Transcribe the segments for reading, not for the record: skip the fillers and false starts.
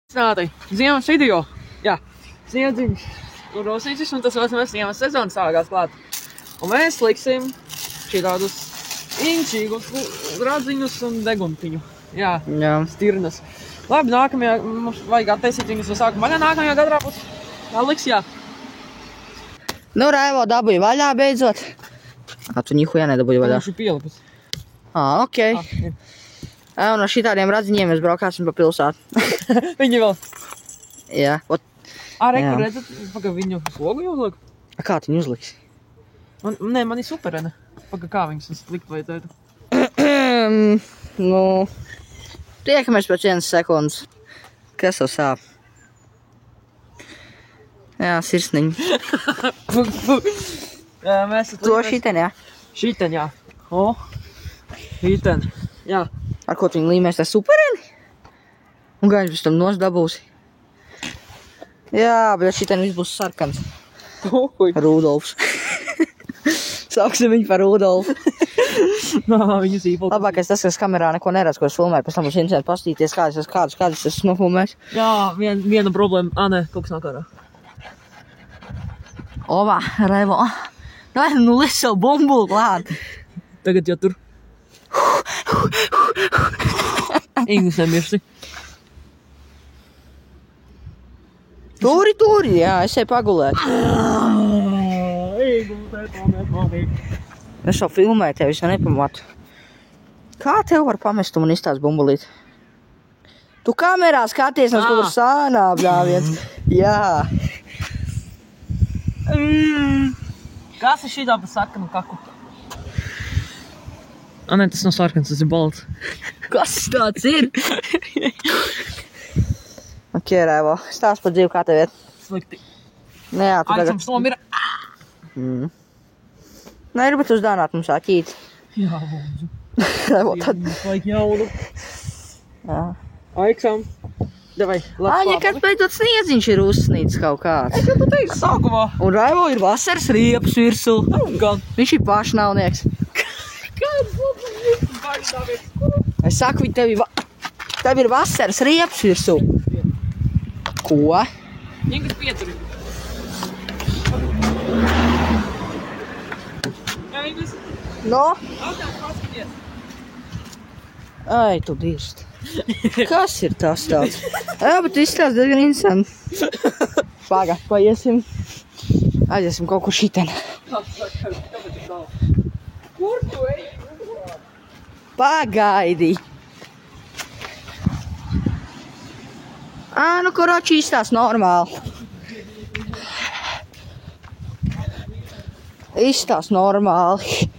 Snātai, ziemas video, jā, ziedziņš, un rosītis, un tas mēs ziemas sezonas sākās klāt. Un mēs liksim šitādus inčīgus radziņus un deguntiņu, jā, stirnas. Labi, nākamajā, mums vajag attaisīt viņus no sākuma vaļā, nākamajā gadrā būs, liks, jā. Nu, Raivo dabūja vaļā beidzot. Tu nihuja nedabūja vaļā. Viņš ir pielipus. Ok. Un ar šitādiem radziņiem mēs braukāsim pa pilsētu. Viņi vēl. Jā. Rekur, redzat, paga viņu slogu uzliek? Kā tu viņu uzliksi? Nē, man ir superene. Paga, kā viņus likt vajadzētu? Nu, tiekamies pēc 1 sekundes. Kas tev sāp? Jā, sirsniņi. To šiten, jā? Šiten, jā. Šiten, jā. Ar ko tu viņu līmēs tā supereni? Un gāļ pēc tam nos dabūsi. Jā, bet šiten viss būs sarkans. Rudolfs. Sauksim viņu par Rudolfu. Viņus īpulti. Labākais tas, kas kamerā neko neredz, ko es filmēju. Pēc tam būs interesanti pastīties, kādas es nofilmēs. Jā, viena problēma. Nē, kaut kas nav kārā. Ova, Raivo. Nu, liec savu bumbulu klāt. Tagad jau tur. Ingus nemirsti. Turi, jā, es eju pagulēt. Es jau filmēju tevi, es jau nepamatu. Kā tev var pamest un izstāst bumbulīt? Tu kamerā skaties, mums kaut kur sānā bļāviens. Jā. Kas ir šitā pa sarkanu kaku? Nē, tas nav sarkans, tas ir balts. Kas tāds ir? Ok, Raivo, stāst par dzīvi, kā tev iet? Slikti. Nē, jā, tu tagad... Aicam slomira. Nē, bet uzdānāt mums āķīt. Jā, lūdzu. Raivo, tad... Vajag jaunu. Jā. Aiksam. Davai, labs kad beidzot sniedziņš ir uzsnīts kaut kāds. Es jau tu teicu sākumā. Un Raivo ir vasaras riepas virsū. Gan. Viņš ir pašnāvnieks. Kāds būtu baļdāvies? Es saku, tev ir vasaras riepas virsū. Ko? Ingas pieturi. Jā, Ingas. No? Augtās paskaties. Ai, tu dirst. Kas ir tas tāds? Jā, bet izskatās diezgan interesanti. Paga, paiesim. Aiziesim kaut kur šiten. Kur tu ej? Pagaidi. Nu, koroči izstās normāli. Izstās normāli.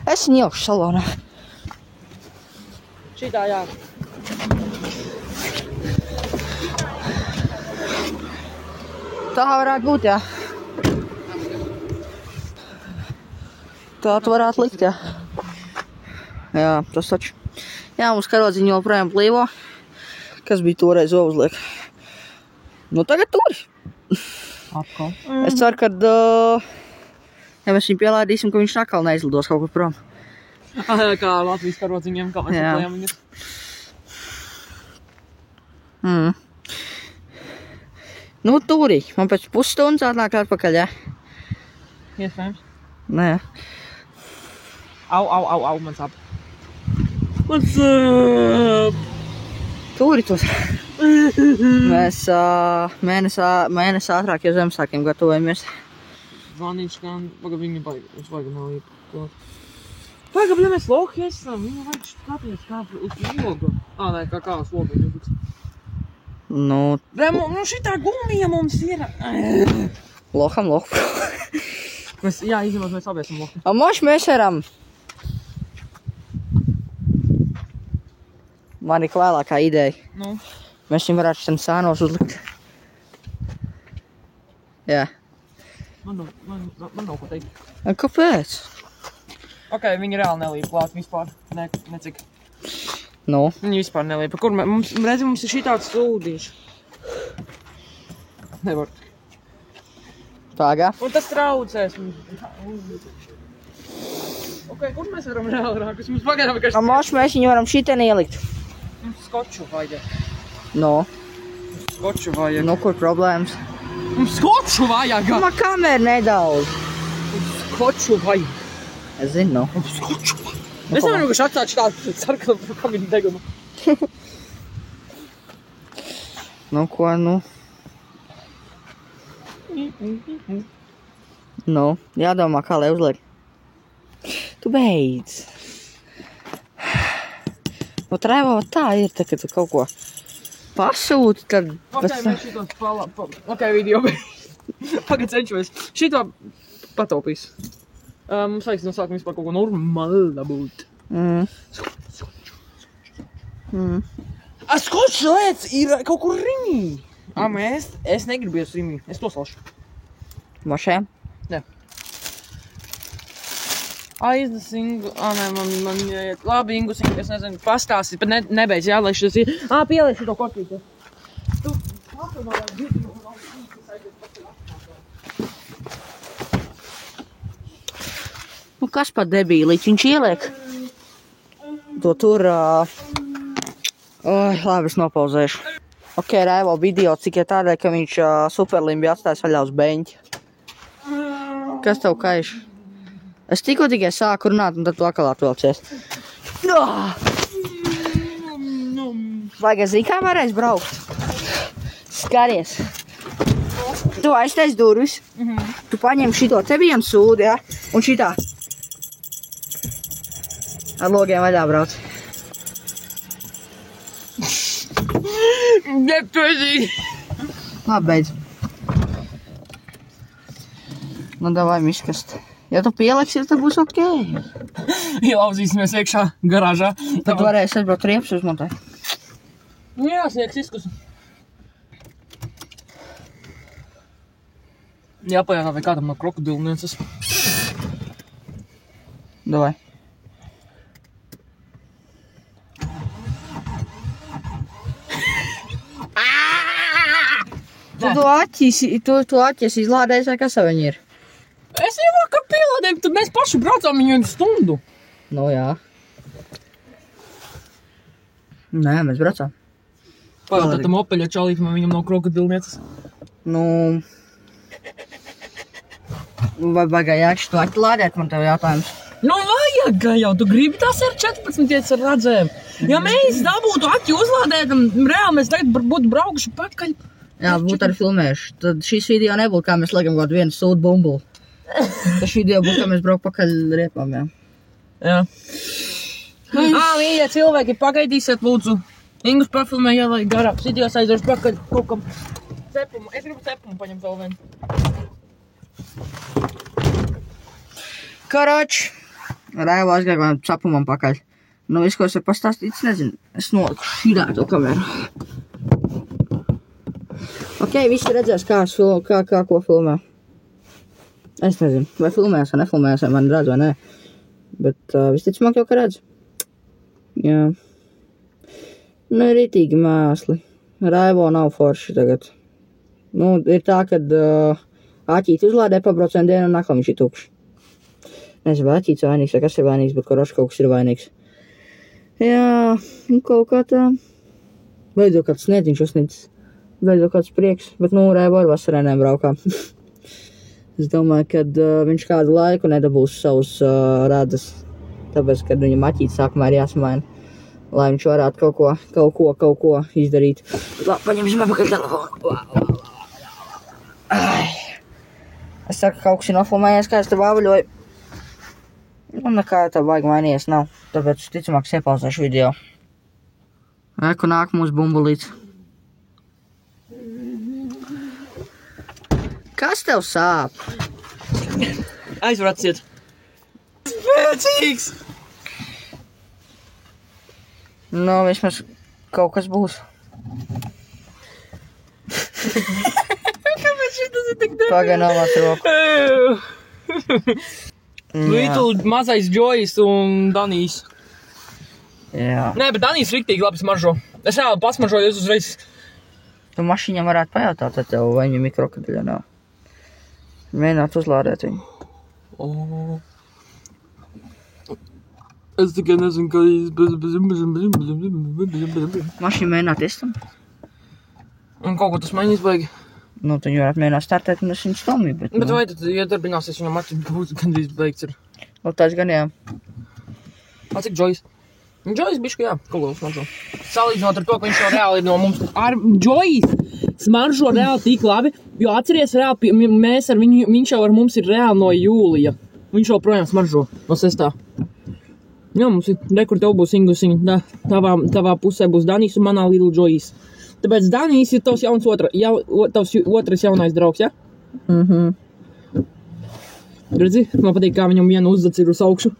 Es viņu ielikšu salonā. Šitā, jā. Tā varētu būt, jā. Tā tu varētu likt, jā. Jā, tas taču. Jā, mums karodziņi joprojām plīvo. Kas bija toreiz uzliek? Nu, tagad turi. Atkal. Es ceru, kad, ja mēs viņu pielādīsim, ka viņš nakal neizlidos kaut kur prom. Kā Latvijas karodziņiem, kā mēs aplējam viņus. Nu, turi. Man pēc pusstundas atnāk atpakaļ, jā. Iespējams. Nē. Au, man sāp. Man sāp. Turi tos. Mēs mēnesi ātrāk jau Zemesvētkiem gatavojamies. Zvanīšu, kā paga viņa baigi. Vajag nav iepakot. Paga, bļa, mēs lohi esam. Viņa vajag skaties kā uz logu. Nē, kā uz logu viņa būs. Nu... šitā gumija mums ir. Loham. Jā, izņemot, mēs abi esam lohi. Moši mēs varam. Man ir vēlākā ideja. Nu? Mēs viņam varētu šitiem sānos uzlikt. Jā. Man nav ko teikt. Kāpēc? Ok, viņi reāli nelīp klāt vispār. Necik. Nu? Viņi vispār nelīpa. Kur mums ir šitāds sūdīši. Nevar. Pagā. Un tas traucēs. Ok, kur mēs varam reāli rākas? Mums pagaidām vienkārši... Moši mēs viņu varam šitien ielikt. Skoču vajag. No. Skoču vajag. Nu, kur problēmas? Skoču vajag! Man kamera nedaudz. Skoču vajag. Es zinu, nu. Skoču vajag. Es nevaru, ka atstāšu tādu sarkanu kamīnu degumu. Nu, ko, nu? Nu, jādomā, kā lai uzliek. Tu beidz. Nu, Raivo, tā ir, tā, ka tu kaut ko pasūti, tad... Mēs šito video beidz. Pagad cenšos. Šito pataupīs. Mums vajag no sākuma vispār kaut ko normāla būt. Skočs lietas ir kaut kur Rimī. Es negribu ies Rimī. Es to salšu. Mašēm? Jā. Aiznes Ingu. Nē, man jāiet. Labi, Ingus, es nezinu, pastāstīt, bet nebeidz jālaiš tas ir. Pieliešu to kopīti. Tu paturmā vai video un aizies pats Nu, kas par debīliķi? Viņš ieliek to tur... labi, es nopauzēšu. Ok, Raivo video, cik ir tādēļ, ka viņš Superlimbi atstājis vaļā uz beņķi. Kas tev kaiš? Es tikai sāku runāt, un tad tu atkal atvilcies. Vajag zini, kā varēs braukt? Skaries. Tu aiztais durvis. Tu paņem šito te vienu sūdi, ja? Un šitā. Ar logiem vaļā brauc. Nepēdīgi. Labi, beidz. Nu, davai miskast. Ja tu pieliksies, tad būs ok. Ielauzīsimies iekšā garāžā. Tad varēs aizbraukt riepas uzmontēt. Jā, sniegs izkus. Jāpajautā, vai kādam no krokodilnieces. Davai. Tu aķis izlādējies, vai kas ar viņu ir? Es jau vakar pielādēju, tad mēs paši braucām viņu stundu. Nu, jā. Nē, mēs braucām. Pajautā tam opeļa čalītam, vai viņam nav krokodilnieces. Nu... Vai vajag jākši tu aķi lādēt, man tev jautājums? Nu, vajag jau, tu gribi tās ar 14 ar radzēm. Ja mēs dabūtu aķi uzlādētam, reāli mēs tagad būtu braukuši pakaļ. Jā, būtu arī filmējuši. Tad šīs video nebūtu, kā mēs liekam kaut vienu sūdu bumbulu. Tad šī video būtu, kā mēs braukt pakaļ riepām, jā. Jā. Mīļie cilvēki, pagaidīsiet, lūdzu. Ingus pafilmē, jā, lai garāks videos aizdošu pakaļ kaut kam cepumu. Es gribu cepumu paņemt vēl vienu. Karoč! Raivo aizgāja man cepumam pakaļ. Nu, visu, ko es varu pastāstīt, es nezinu. Es noliku šīdā to kameru. Ok, visi redzēs, kā ko filmē. Es nezinu, vai filmēs vai nefilmēs, vai man redz vai nē. Bet visticamāk jau, ka redz. Jā. Nu, ir ritīgi mēsli. Raivo nav forši tagad. Nu, ir tā, kad āķīti uzlādē pabraucienu dienu un naklam viņš ir tukšs. Nezinu, vai āķīts vainīgs, vai kas ir vainīgs, bet koroši kaut kas ir vainīgs. Jā, nu kaut kā tā. Beidzot kāds sniedziņš uzsnicis. Beidzot kāds prieks, bet nu Raivo ar vasarēnēm braukā. Es domāju, kad viņš kādu laiku nedabūs savus radas. Tāpēc, kad viņam aķīts sākumā ir jāsamaina. Lai viņš varētu kaut ko izdarīt. Labi, paņemsim apakaļ telefonu. Es saku, ka kaut kas ir nofilmējies, kā es te bāvaļoju. Nu, nekā jau tā baigi mainījies nav. Tāpēc, ticamāk, iepauzēšu video. Eku nāk mūsu bumbulīts. Kas tev sāp? Aizvraciet. Spēcīgs! Nu, vismaz kaut kas būs. Kāpēc šitas ir tik darbīgi? Pagai nomāc roku. Little mazais Džojs un Danijs. Jā. Nē, bet Danijs riktīgi labi smaržo. Es jau pasmaržoju uzreiz. Tu mašīņam varētu pajautāt, tad tev vai viņam mikrokadiļa nav. Mēģināt uzlādēt viņu. Es tikai nezinu, kā Mašīna mēģināt testam. Un kaut ko tas man izbaigi. Nu, tad varētu mēģināt startēt un es viņu stomīju, bet... Bet vai tad iedarbināsies viņam būs gandrīz beigts ir? Nu, tas gan jā. Cik Džojs? Džojs bišķi, jā, kaut ko smaržo. Salīdzinot ar to, ka viņš jau reāli ir no mums. Ar Džojs smaržo reāli tik labi, jo atceries reāli, mēs ar viņu, viņš jau ar mums ir reāli no jūlija. Viņš jau projām smaržo no 6. Jā, mums ir rekur, tev būs Ingusiņa, tavā pusē būs Danijs un manā Little Džojs. Tāpēc Danijs ir tavs tavs otrais jaunais draugs, ja? Redzi, man patīk, kā viņam vienu uzdac ir uz augšu.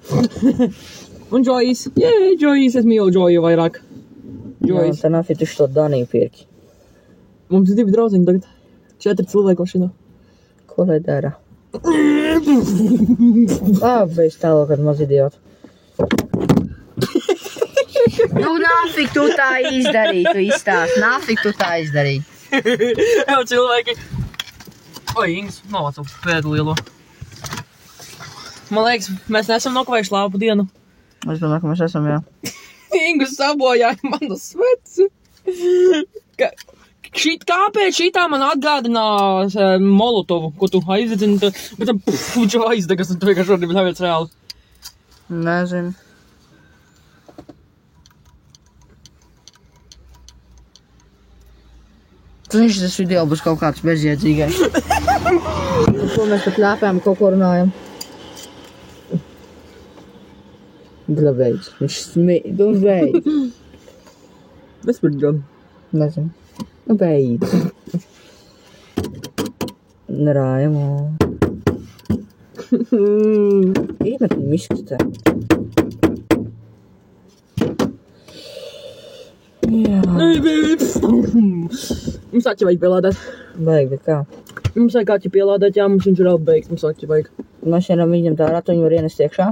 Un Džojs, Džojs, es mīlu Džoju vairāk. Džojs. Jā, tā nav fituši to Daniju pirki. Mums ir 2 drauziņi tagad. 4 cilvēki mašīnā. Ko lai dara? Beidz tālāk, kad maz idiotu. Nu, nafik tu tā izdarīji, tu izstāst. Nafik tu tā izdarīji. Jau cilvēki. Oi, Ingas, novāc savu pēdu lielo. Man liekas, mēs nesam nokavējuši labu dienu. Es domāju, ka mēs esam, jā. Ingas sabojāja manu sveci. Kāpēc šitā man atgādinās Molotovu, ko tu aizdedzini, bet tam viņš aizdegas un tu vienkārši šodien neviec reāli. Nezinu. Viņš tas video būs kaut kāds bezjēdzīgais. Ko mēs pat ļāpējām, kaut ko runājam. Beidz. Viņš nu beidz. Bezpērdžam. Nezinu. Nu beidz. Nerājam. Īmetni miskatē. Jā. Mums aķi vajag pielādēt. Vajag, bet kā? Mums vajag aķi pielādēt, jā, mums viņš ir apbeigts, mums aķi vajag. Mēs varam viņam tā ratuņu var ienest iekšā.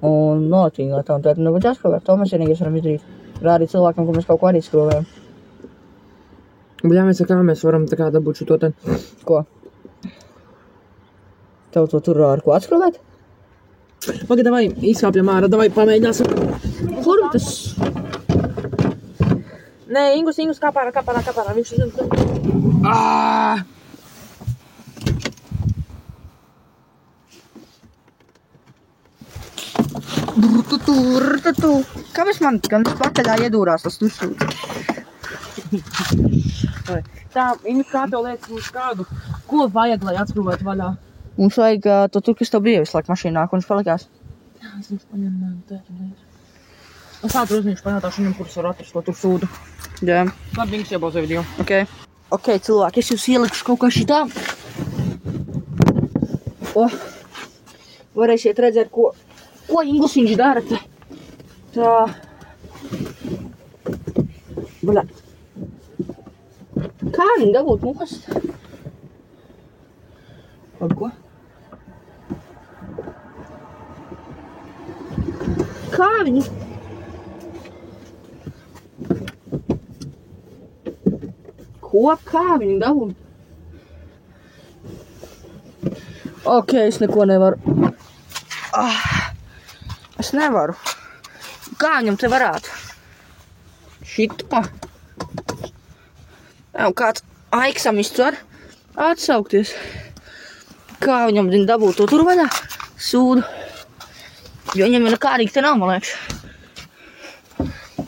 Un nolatīgāt, un tad nebūtu jāskrovēt. To mēs vienīgais varam izdarīt. Rādīt cilvēkam, ka mēs kaut ko arī skrovējam. Bļā, mēs varam tā kā dabūt šito te. Ko? Tev to tur ar ko atskrovēt? Pagad, davai, izkāpjam ārā, davai pamēģināsim. Kur tas? Nē, Ingus, kāpārā, viņš ir... Kāpēc man pakaļā iedūrās tas tušūts? Tā, Ingus, kā tev liekas mums kādu? Ko vajag, lai atskrūvētu vaļā? Mums vajag to tur, kas tev bija visu laiku mašīnā, ko viņš palikās. Jā, es jums paņēmu tēķi. Es ātri uzņemšu pajautāšu viņam, kurus var atrast, ko tur sūdu. Jā. Labi, Ingus iebauzē video. Ok, cilvēki, es jūs ielikšu kaut kā šitā. Varēsiet redzēt, ko Ingus viņš dara te. Tā. Bļā. Kā viņi dabūt nost? Labi, ko? Kā viņi? Kā viņi dabūt? Ok, es neko nevaru. Es nevaru. Kā viņam te varētu? Šito? Kāds aiksamists var atsaukties. Kā viņam dabūt to tur vaļā? Sūdu. Jo viņam ir kārīgi te nav, man liekas.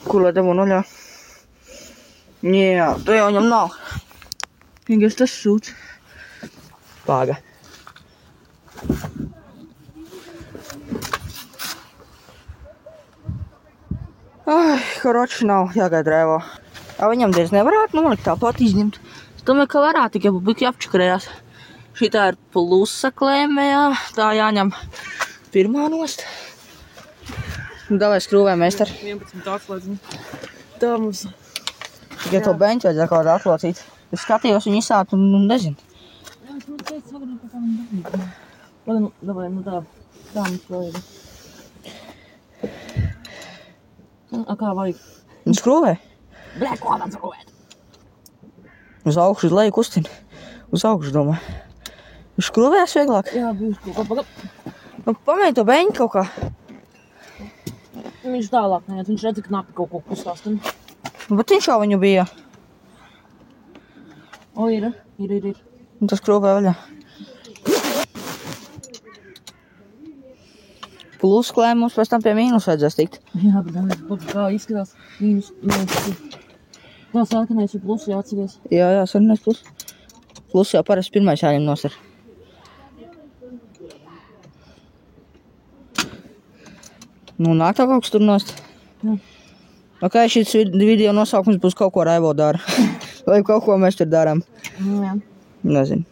Kur lai dabū noļā? Jā, to jau viņam nav. Vienkārši tas sūds. Pāga. Koroči nav jāgaida rēvo. Viņam diez nevarētu nolikt tāpat izņemt. Es domāju, ka varētu, tikai būtu jāapčakarējās. Šitā ir plusa klēmējā, tā jāņem pirmā nost. Davai skrūvē, meistar. 11 atslēdziņi. Tā mums... Tikai to beņķu vajadzētu kaut kādā atlocīt. Es skatījos viņu izsāt un nezinu. Jā, es man teicu, sagadām kaut kā viņu darīt. Labi, davai, nu tā. Tā mums vajag. Kā vajag? Un skrūvē? Blē, ko man skrūvēt? Uz augšu, uz leju kustina. Uz augšu, domāju. Uz skrūvēs vieglāk? Jā, būs kaut kā. Nu, pamēģi to beņķi kaut kā. Viņš tālāk neiet, viņš redz, ka knapi kaut ko kustāstam. Bet viņš jau viņu bija. O, ir. Un tas krūpē vaļā. Plus klēm mums pēc tam pie mīnus vajadzēs tikt. Jā, bet kā izskatās mīnus. Kā sākanais ir plus, jāatceries. Jā, sarunais plus. Plus jau parasti pirmais jāņem nosar. Nu, nāk tā kaut kas tur nost. Jā. Ok, šis video nosaukums būs kaut ko Raivo dara. Vai kaut ko mēs tur darām. Jā. Nezinu.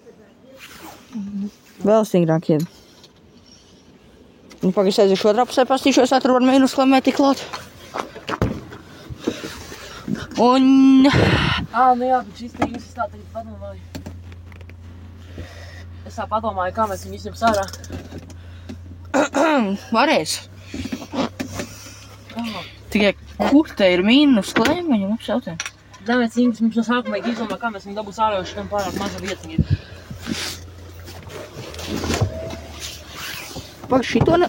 Vēl stingrāk iet. Nu, pagaid, aiziešu otrā pusē, pastīšos, tur var mīnus klamēt tik klāt. Un... Nu jā, bet šis tīņas es tā tagad padomāju. Es tā padomāju, kā mēs viņu izņem sārā. Varēs. Tikai, kur te ir mīnus klēmiņu mums jautājum? Dāviet cīņas, mums no sākuma vajag izdomāt, kā mēs viņu dabūs ārā, jo šitam pārāk maza vietiņa ir. Pagaid, šito ne...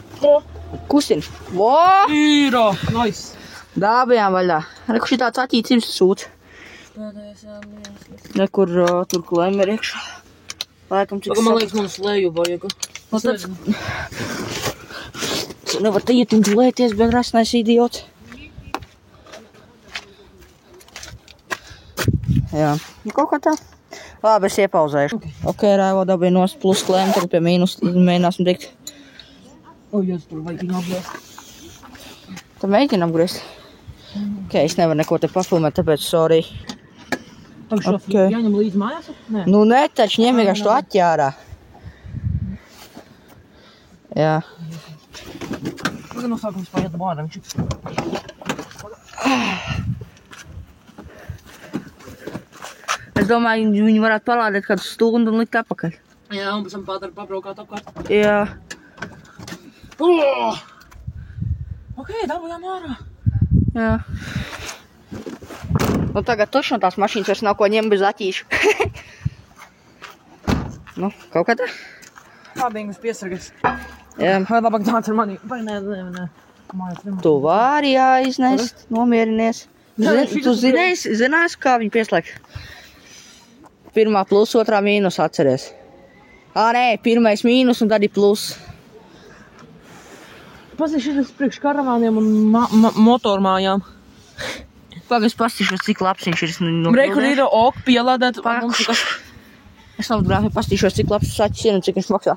Kustin. Vo! Īro! Nice! Dābajām vaļā. Reku šitāds attīcības sūts. Pēdējais jāmīnās. Nekur tur klēmi ir iekšā. Laikam, cik Man liekas, man slēju vajag. Es nezinu. Tu nevar te iet un gulēties, bet rasnais idiots. Jā. Nu, kaut kā tā. Labi, es iepauzēšu. Ok, Raivo dabīja nost plus klēmi, tagad pie mīnus mēģināsim tikt. O, jūs tur vajag viņu apgriezt. Tad mēģinam griezt. Ok, es nevaru neko te pafilmēt, tāpēc sorry. Tagad šo Okay. jāņem līdz mājās? Nē. Nu, ne, taču ņem vienkārši to atķērā. Jā. Tagad no sākums paiet bādam. Es domāju, viņi varētu palādēt kādu stundu un likt apakaļ. Jā, un pēc tam pādara pabraukāt apkārt. Jā. Ok, dabūjām ārā. Jā. Nu, tagad toši no tās mašīnas vairs nav ko ņemt bez aķīšu. Nu, kaut kā tā. Kābīngus piesargas. Jā. Vai labāk nāc ar mani? Vai nē. Mājās nemā. Tu vari jāiznest, nomierinies. Tu zinās, kā viņi pieslēgt? Pirmā plus, otrā mīnus atceries. Nē, pirmais mīnus un tad ir plus. Pasīšu šitas priekš karavāniem un motormājām. Pagaid, pastīšos, cik labs viņš ir. Reikur ir ok pielādēt. Es fotogrāfiju pastīšos, cik labs saķis ir un cik viņš maksā.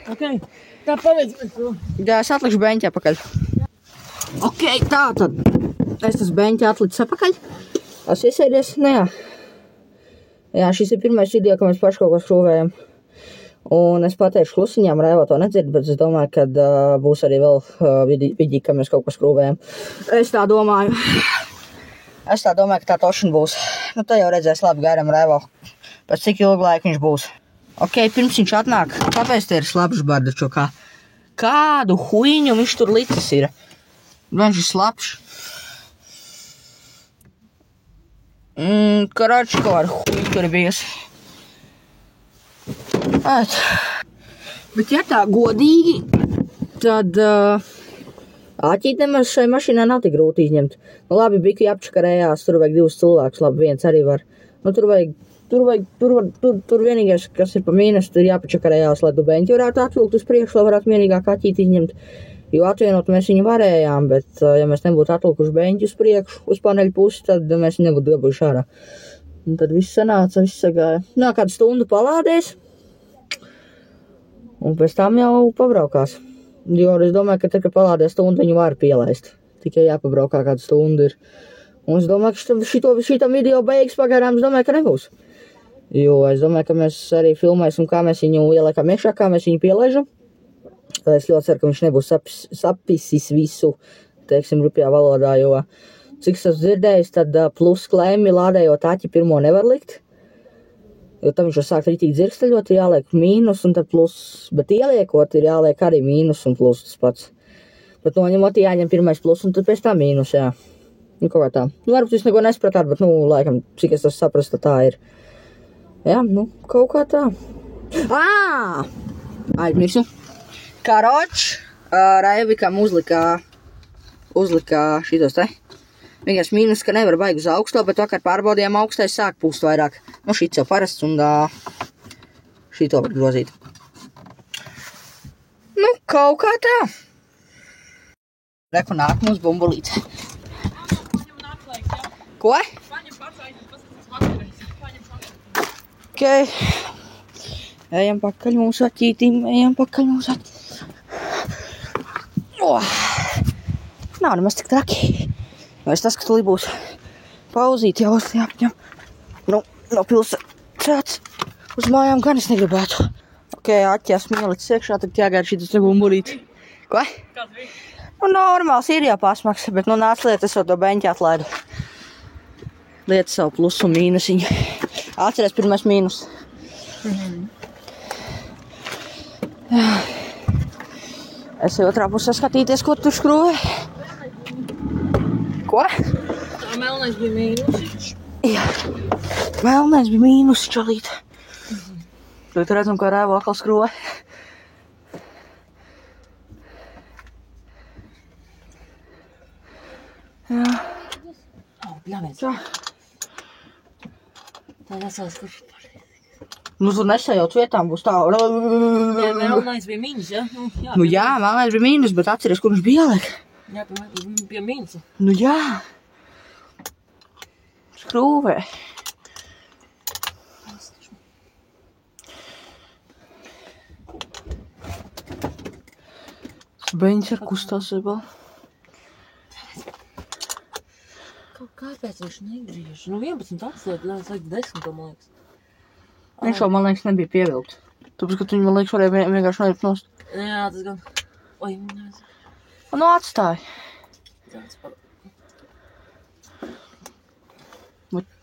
Ok, tā paveic mēs to. Jā, es atlikšu beņķi apakaļ. Ok, tā tad. Es tas beņķi atlicis apakaļ. Es iesēdies, jā. Jā, šis ir pirmais video, ka mēs paši kaut ko skrūvējam. Un es pateikšu klusiņām, Raivo to nedzird, bet es domāju, ka būs arī vēl vidi, ka mēs kaut ko skrūvējam. Es tā domāju, ka tā tošana būs. Nu, tā jau redzēs, labi, gaidām Raivo. Pēc cik ilgu laiku viņš būs. Ok, pirms viņš atnāk, kāpēc te ir slapšs bardačo kā? Kādu huiņu viņš tur licis ir? Viņš ir slapšs. Karači, ko ar huiņu tur ir bijusi. Bet ja tā godīgi, tad āķītēm šai mašīnā nav tik grūti izņemt. Nu labi, bija jāapčakarējās, tur vajag 2 cilvēkus, labi, viens arī var. Nu tur vienīgais, kas ir pa mīnus, tur jāpačakarējās, lai tu beņķi varētu atvilkt uz priekšu, lai varētu mierīgāk āķīt izņemt. Jo atvienot mēs viņu varējām, bet ja mēs nebūtu atvilkuši beņķi uz priekšu, uz paneļu pusi, tad mēs viņu nebūtu dabūjuši ārā. Un tad viss sanāca, viss sagāja. Nā, kādu stundu palādēs. Un pēc tam jau pabraukās. Jo es domāju, ka tad, kad palādē stundu, viņu var pielaist. Tikai jāpabraukā kādu stundu ir. Un es domāju, ka šitam video beigas pagaidām, es domāju, ka nebūs. Jo es domāju, ka mēs arī filmēsim, kā mēs viņu ieliekam iekšā, kā mēs viņu pielaižam. Es ļoti ceru, ka viņš nebūs sapisis visu, teiksim, rupjā valodā, jo cik es esmu dzirdējis, tad plus klēmi lādējot āķi pirmo nevar likt. Jo tam viņš jau sāk ritīgi dzirksteļot, jāliek mīnus un tad plus, bet ieliekot ir jāliek arī mīnus un plus tas pats. Bet noņemot jāņem pirmais plus un tad pēc tā mīnus, jā. Nu, kaut kā tā. Nu, varbūt jūs neko nespratāt, bet, nu, laikam, cik es tas saprastu, tā ir. Jā, nu, kaut kā tā. Aizmirsu. Karoč, Raivikam uzlika uzlika šitos te. Vienkārši mīnus, ka nevar baigi uz augsto, bet vakar pārbaudījām augstais sāk pūst vairāk. Nu, šits jau parasts un šito var grozīt. Nu, kaut kā tā. Reku nāk mums bumbulīts. Ko? Ok. Ejam pakaļ mūsu aķītīm, Nav nemaz tik traki. Es tas, ka tu būs pauzīt jau jāapņem. Nu, no pilsētas uz mājām gan es negribētu. Ok, aķi esmu ielicis iekšā, tad jāgaida šitas te bumbulīti. Ko? Kāds bija? Nu, normāls ir jāpasmaks, bet nu nāc liet, es jau to beņķi atlaidu. Liet savu plusu un mīnusiņu. Atceries pirmais mīnus. Es jau otrā pusē skatīties, ko tur skrūvē. Ko? Tā melnais bija mīnusiņš. Jā. Melnais bija mīnus, čalīt. Tad redzam, kā rēvo atkal skrūvē. Jā. Bļāviens. Tā. Tā nesās, kurš. Nu, tur nesajauc vietām būs tā. Melnais bija mīnus, ja? Nu jā, melnais bija mīnus, bet atceries, kur viņš bija jāliek. Jā, pie mīnusa. Nu jā. Skrūvē. Beņķis ar kustās vēl. Kāpēc viņš negriež? Nu 11 atslēt, lai 10, man liekas. Viņš jau, man liekas, nebija pievilkt. Tāpēc, ka tu viņu, man liekas, varēja vienkārši nolikt nost. Jā, tas gan. Oi, nezinu. Nu, atstāj.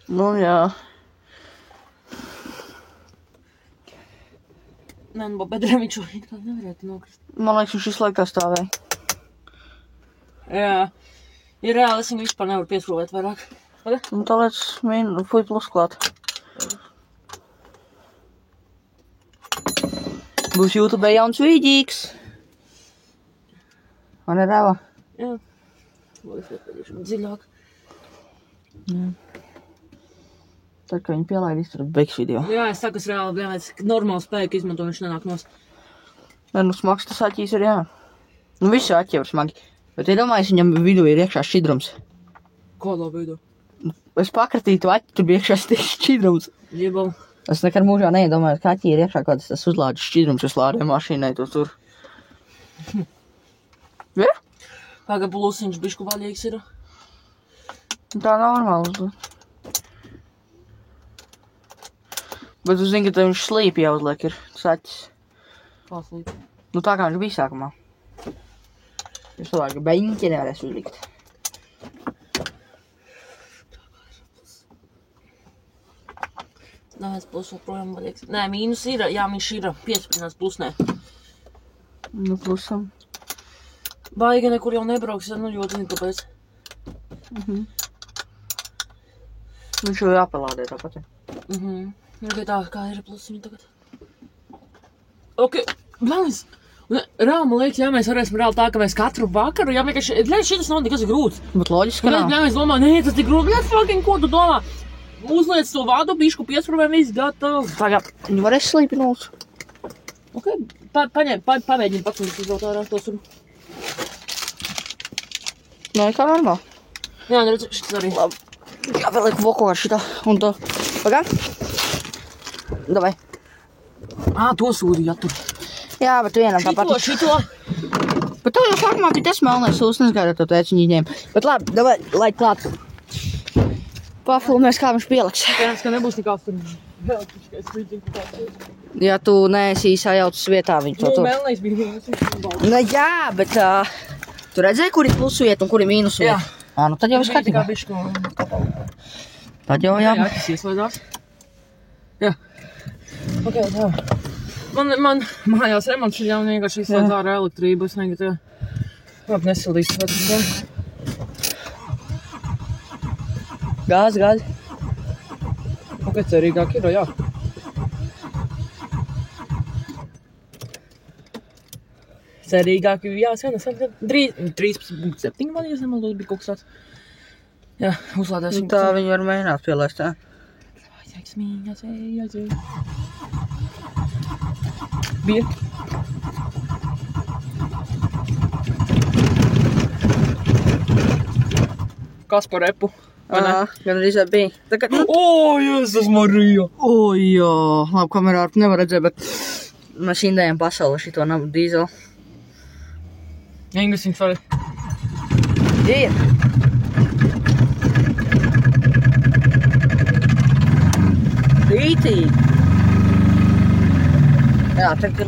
Nu, jā. Nē, nu, bedrēm viņš jau tā nevarētu nokrist. Man liekas, viņš visu laiku tā stāvēja. Jā. Ir reāli, es viņu vispār nevaru pieskrūvēt vairāk. Nu, tā lietas fuj plus klāt. Būs YouTube jauns vīģīgs. Man ir reva? Jā. Liekas, dziļāk. Jā. Tad, ka viņi pielaidīs, tad beigs video. Jā, es saku, es reāli, bļāvēts, normālu spēku izmanto, viņš nenāk nost. Nē, nu, smags tas aķīs ir, jā. Nu, visi aķi ir smagi. Bet, iedomājies, viņam vidū ir iekšā šķidrums. Kādā veidā? Es pakratītu aķi, tur bija iekšā šķidrums. Jebal. Es nekad mūžā neiedomājos, ka aķī ir iekšā kāds tas uzlādes šķidrums, es lādēju mašīnai to tur. Ja? Paga plusiņš bišku vaļīgs ir. Tā normāli uzlūd. Bet tu zini, ka tev viņš slīpi jāuzliek ir saķis. Kā slīpi? Nu tā kā viņš bija sākumā. Es domāju, ka beņķi nevarēs uzlikt. Nē, es plus joprojām vaļīgs. Nē, mīnus ir, jā, viņš ir piesprinās plusnē. Nu, plusam. Baigi nekur jau nebrauks, nu ļoti zinu, kāpēc. Viņš jau jāpalādē tāpat. Nu, tā kā ir plusiņi tagad. Ok, blāvis. Reāli, man liekas, jā, mēs varēsim reāli tā, ka mēs katru vakaru, jā, vienkārši, šitas nav nekas grūts. Bet loģiski nav. Jā, es domāju, nē, tas tik grūti, jā, fucking, ko tu domā? Uzliec to vādu, bišku piesprūvēm, viss gatavs. Tagad viņu varēs slīpināt. Ok, pamēģini pakļūt uz vēl ārā to sunu. Nē, kā normāli. Jā, neredz, šitas arī. Labi. Jā, vēl liek voko ar šitā un to. Pagā? Davai. To sūdi jātur. Jā, bet vienam tāpat. Šito. Bet tev jau sākumā bija tas melnais sūs, nesgādā to tēciņu ņēma. Bet labi, davai, lai klāt. Pafilmēs, kā viņš pieliks. Pēc, ka nebūs tik aptur. Ja tu neesi sajaucis vietā viņu to tur. Nu, melnais bija mīnus. Nu jā, bet tu redzēji, kur ir plusu vieta un kur ir mīnusu vieta? Jā. Nu tad jau es skatījumā. Tad jau jā. Jā, tas ieslēdās. Jā. Ok, tā. Man mājās remonts ir jauni vienkārši izslēdz ārā elektrību. Es negadu, labi, nesildīšu. Gāzi. Ok, cerīgāk ir, jā. cerīgāk, jā, sen, 13.7 man, ja nemaldos, bija kaut kas tāds. Jā, uzlādēsim. Tā viņi var mēģināt pielaist, tā. Aizies. Bija. Kas par repu? Gan arī bija. Tagad, Jēzus Marija! Jā, labi, kamerā nevar redzēt, bet mēs indējam pasauli šito nabu dīzelu. Ingus viņus var... Ir. Rītīgi. Jā, tagad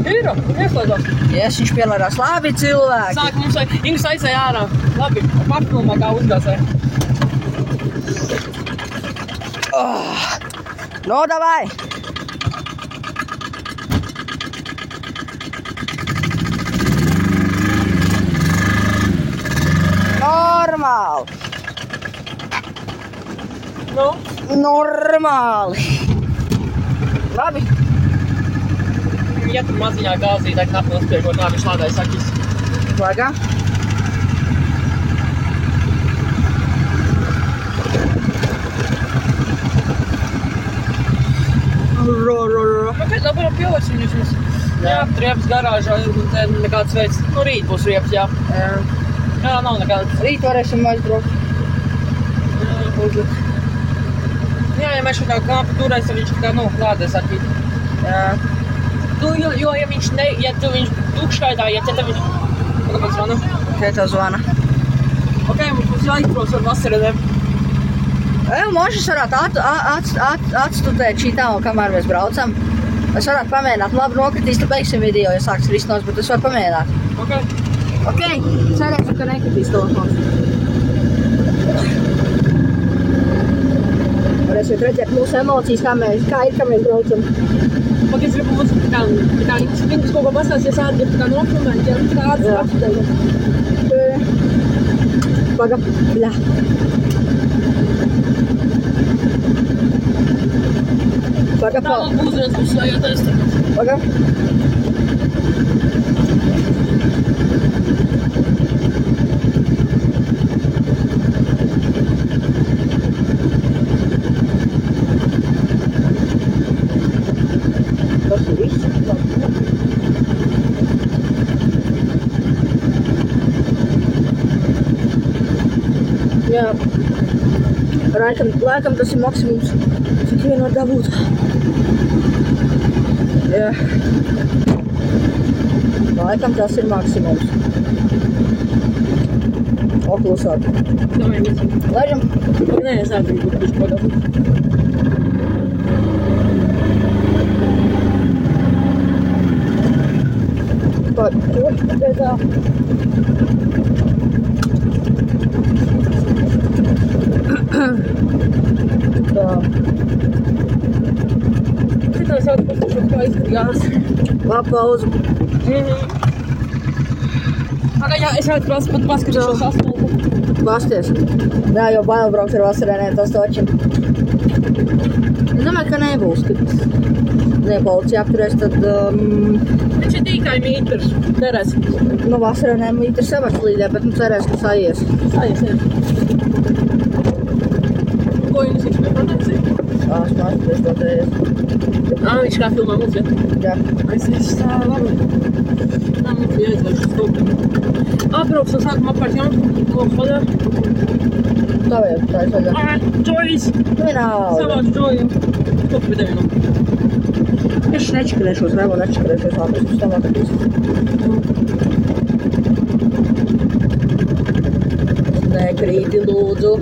Ir, ieslēdzās. Yes, viņš pielārās. Labi, cilvēki. Sāk mums vai... Ingus aizēja ārā. Labi, papilnumā kā uzgāzē. No, davai! Normāli! Nu? Normāli! Labi! Ja tur maziņā gāzītā knapi nospiegot, nā, viņš lādāja sakis. Lagā? Kāpēc labāk pievērs viņus mums? Jā, riepas garāžā, un te nekāds veids. Nu, rīt būs riepas, jā. Jā, nav nekāds. Rīt varēsim aizbraukt. Jā, ja mēs šādā knapi turēs, tad viņš kā, nu, lādēs akīt. Jā. Jo, ja viņš ne, ja tu viņš tukškaidā, ja te viņš... Kāpēc zvana? Tēta zvana. Ok, mums jāizpros ar vasaradēm. Možas varētu atstudēt šī tālu, kamēr mēs braucam. Mēs varētu pamēģināt. Labi, nokritīs, tad beigsim video, ja sāks risnos, bet es varu pamēģināt. Ok, cerēsim, ka nekritīs telefons. Varēsiet redzēt mūsu emocijas, kā ir, ka mēs braucam. Pagaidz, gribu mums tā Ingus kaut ko pastāsties ātri, ja tā nofilmēt, ja tā atstudēt. Paga, bļā. Paga, Tā vēl būs viens uzslējoties. Paga. Tas ir viss. Jā. Laikam tas ir maksimums, cik vien var dabūt. Jā. Laikam tas ir maksimums. O, klusāk. Davai, mēs. Laižam? Nē, es arī būtu bišķi pagaidām. Ko? Tā. Citā sāk pastašot, kā izskatījās. Labi, pauzu. Jā, es redzu, pat paskatīšos asfaltu. Basties. Jā, jo bail braukt ar vasarēniem, tas točim. Domāju, ka nebūs, kad policija apturēs, tad... Viņš ir tikai mīters, derēs. Nu, vasarēniem mīters savas līdē, bet cerēs, ka sajies. Sajies. Ko viņš ir protecīja? Es mācīties patējies. Viņš kā filmā mums, ja? Jā. Es tā labi. Tā mums jāizvērš uz kaut. Atbrauksim sākumā apkārt jaunu lokvaļā. Tā vajag, tā ir vaļā. Džojs! Vienalga. Savāds džojiem. Ko tu bija devinam? Es nečakarēšos, revo nečakarēšos, āpēc uz tam atradīs. Nekrīti, lūdzu.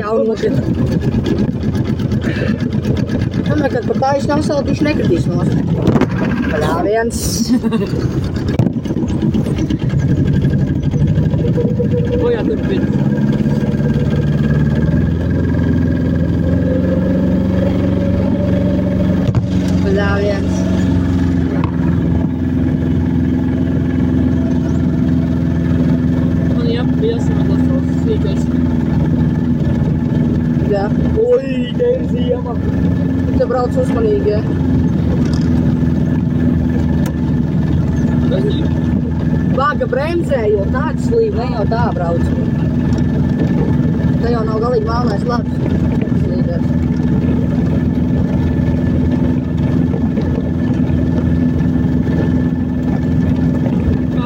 Jaunu nokrita. Tomēr, kad par tājas nav salt, viņš nekritīs nost. Paļāviens. Bojā turpina. Paļāviens. Man jāsameklē savs sīkais. Jā. Oi, Deiris! ziema. Te brauc uzmanīgi, ja? Vaga bremzē, jo tāds slīd, ne jau tā brauc. Te jau nav galīgi melnais labs slīdēs.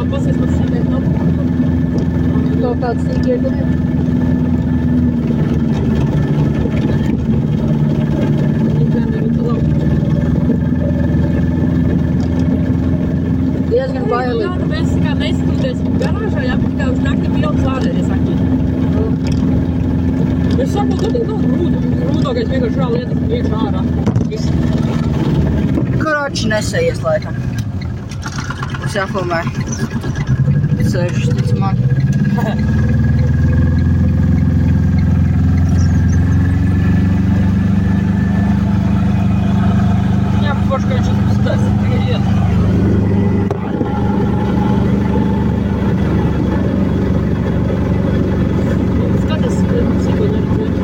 Pasies, man sīkēt nav. Kaut kāds sīkēt, ne? Diezgan bailīgi. Jā, nu mēs kā neskatūties garāžā, jā, bet tikai uz nakti pilns ārēļ, es saku. Es saku, tad ir nav grūtākais vienkārši vēl iet iekšā ārā. Koroči nesējies laikam. Es jāfilmē. Ceļš, tic man. Jā, forši, ka viņš uzstās, tikai iet. Skaties, sīko neredzēt.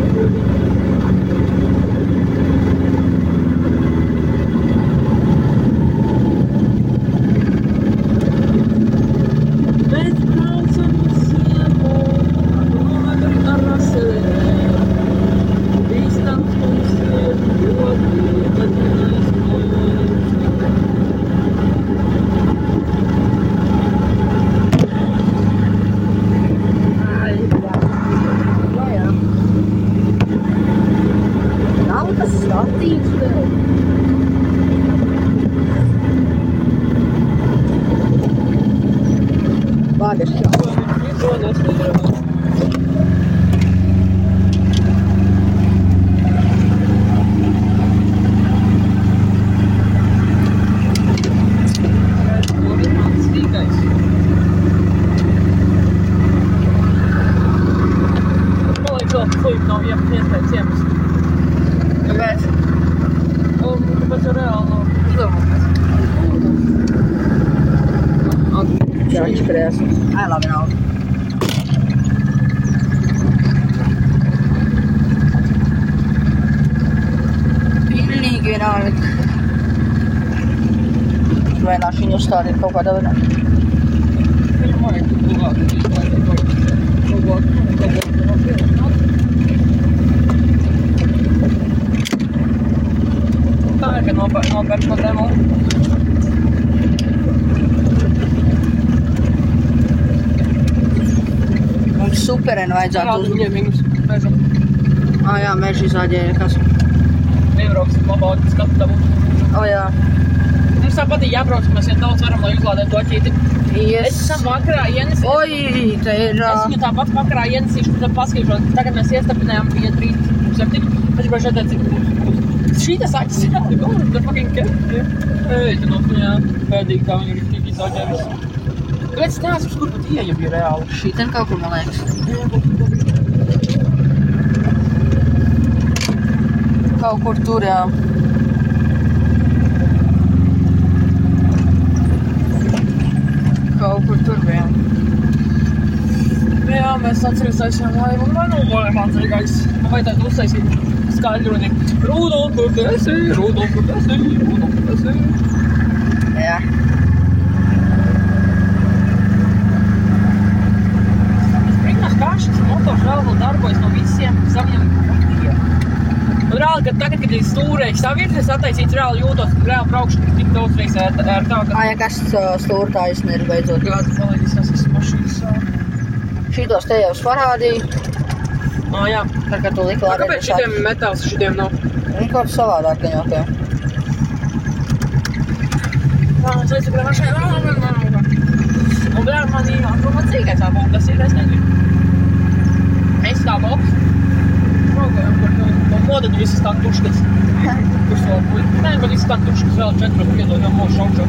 Mēs braucam uz ziemu, novagari ar raselē. Bīstams mums ir ļoti, bet neizmēr. Ai, jā. Nav tas statīvs vēl. Vagas čau. To neslīdēju. Kāpēc? Tāpēc jau reāli nav izdomāties. Jā, viņš krēsli. Ai, labi nav. Pilnīgi vienalga. Mēģināšu viņu uzstādīt kaut kādā veidā. Viņam vajag labāk, lai tā kaut tā ir, ka nopērk no demo. Mums superenu vajadzētu Jā, viņiem minus meža. Jā, meža izāģēja kas. Nebrauks labāk skatu dabūt. Jā. Mums tā patīk jābrauc, ka mēs jau daudz varam, lai uzlādētu to ķīti. Yes. Es esam vakarā ienesīšu. Oi, te ir... Es viņu tāpat vakarā ienesīšu, tad paskatīšos. Tagad mēs iestapinējām pie 37. Taču vai šeit cik būs. Šī tas acis jāli, the fucking cat. Ej, tu no viņā pēdīgi, kā viņi riktīgi izāģēvis. Kāpēc es neesmu, kur pat ieja bija reāli. Šī ten kaut kur, man liekas. Kaut kur tur, jā. Kaut kur tur bija. Jā, mēs atceries aizsām laivu un vai nu mācīgais. Man vajadzētu uztaisīt skaļruni. Rudolf, kur tu esi? Rudolf, kur tu esi? Rudolf, kur tu esi? Jā. Es brīnās, kā šis motors vēl darbojas no visiem saviem punktiem. Un reāli, kad tagad, kad ir stūrēji savirzies attaisīts, reāli jūtos, reāli braukšana tik daudz reiz ērtāk. Ja kas stūrtājs ir beidzot. Jā, tas palīdīs tas esmu mašīnas. Šitos te jau parādīja. Jā. Tā kā tu liki lādēt. Kāpēc šitiem metāls šitiem nav? Kaut savādāk gan jau tie. Es teicu, ka mašīna un vēl man informacīgais apbūt, tas ir, es nezinu. Es tā boks. Progājam, kur no modaņu visas tā tuškas. Kurš vēl puļ. Nē, bet visas tā tuškas vēl 4 piedod jau mūsu šaukšā.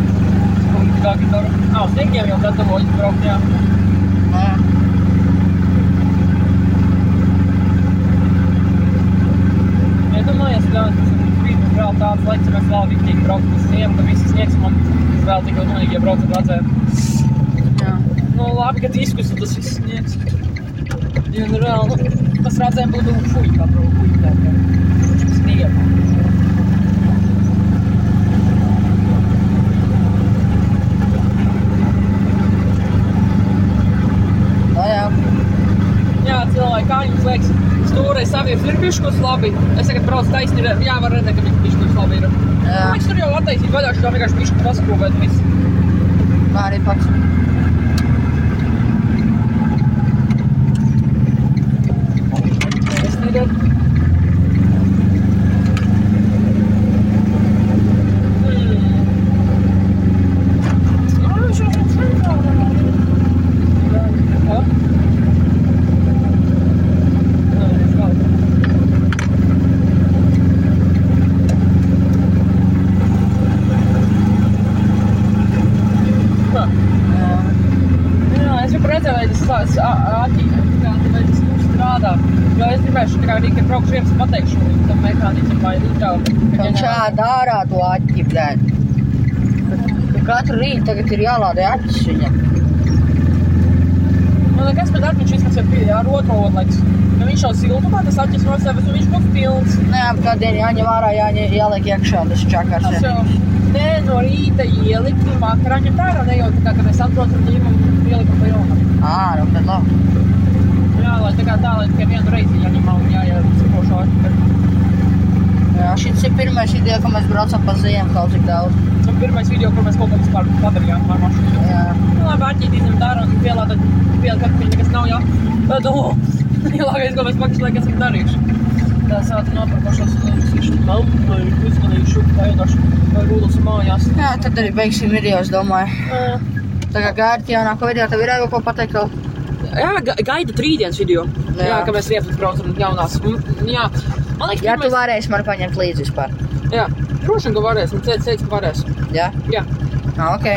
Kā gitaru. Sniegiem jau gatavoju braukt, jā. Iedomājies, ka tas ir vēl tāds laiks, ja mēs vēl viktīgi braukt uz ziemu, ka visi sniegs man vēl tikai nonīgi, ja braucat radzēm. Jā. Nu, labi, kad izkustu tas viss sniegs. Ja, nu, reāli, tas radzēm būtu fuj, kā braukt fuj tā, jā. vieta. Jā. Jā, cilvēki, kā jums liekas, stūrei savieps ir pišķos labi. Es tagad braucu taisni, jā, var redzēt, ka pišķos labi ir. Jā. Man liekas, tur jau attaisīt vaļā, šitā vienkārši pišķi paskūvēt un viss. Man arī pats. Es negadu. Pateikšu tam mehāniķim vai rītām. Viņš āda ārā to aķi, bļēd. Katru rītu tagad ir jālādē aķis viņam. Man liekas, bet viņš vismaz ir ar otro odlaiks. Ja viņš jau siltumā, tas aķis no sevis, un viņš būs pilns. Nē, kādien jāņem ārā, jāliek iekšā, tas čakars. Tas jau, nē, no rīta ielikt, un vakarā ņemt ārā, nejūt, tā kā mēs atbraucam ņemam un ielikam pa jaunam. Nu tad labi. Jā, lai tā kā tā, lai tikai vienu reizi jāņem un jācipošo aķi. Jā, šis ir pirmais video, ka mēs braucam pa ziemu kaut cik daudz. Un pirmais video, kur mēs kaut ko vispār padarījām ar mašīnu. Jā. Nu, labi, aķīt izņemt ārā un pielādāt, ka viņi nekas nav, jā. Tad, lielākais, ko mēs pakšķi, lai kas ir darījuši. Tā sāta nopirkošos melpu vai uzmanījuši, pajodašu vai rūdus mājās. Jā, tad arī beigsim video, es domāju. Tā kā gaidat jaunāko video, tev ir jau ko pateikt vēl? Jā, gaidat rītdienas video. Jā, ka mēs Liepus braucam jaunās. Jā, man liekas, Ja tu varēsi man paņemt līdzi vispār. Jā, droši, ka varēs. Man teica, ka varēs. Jā? Jā. Ok.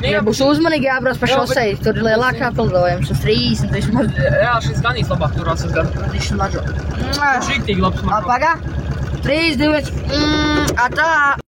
Ja būs uzmanīgi jābrauc pa šosei, tur ir lielākā apildojums uz 30 vismaz. Jā, šis ganīs labāk turās es gan. Viņš ir mažo. Viņš riktīgi labs man. Pagā. 3, 2, 1. Atā!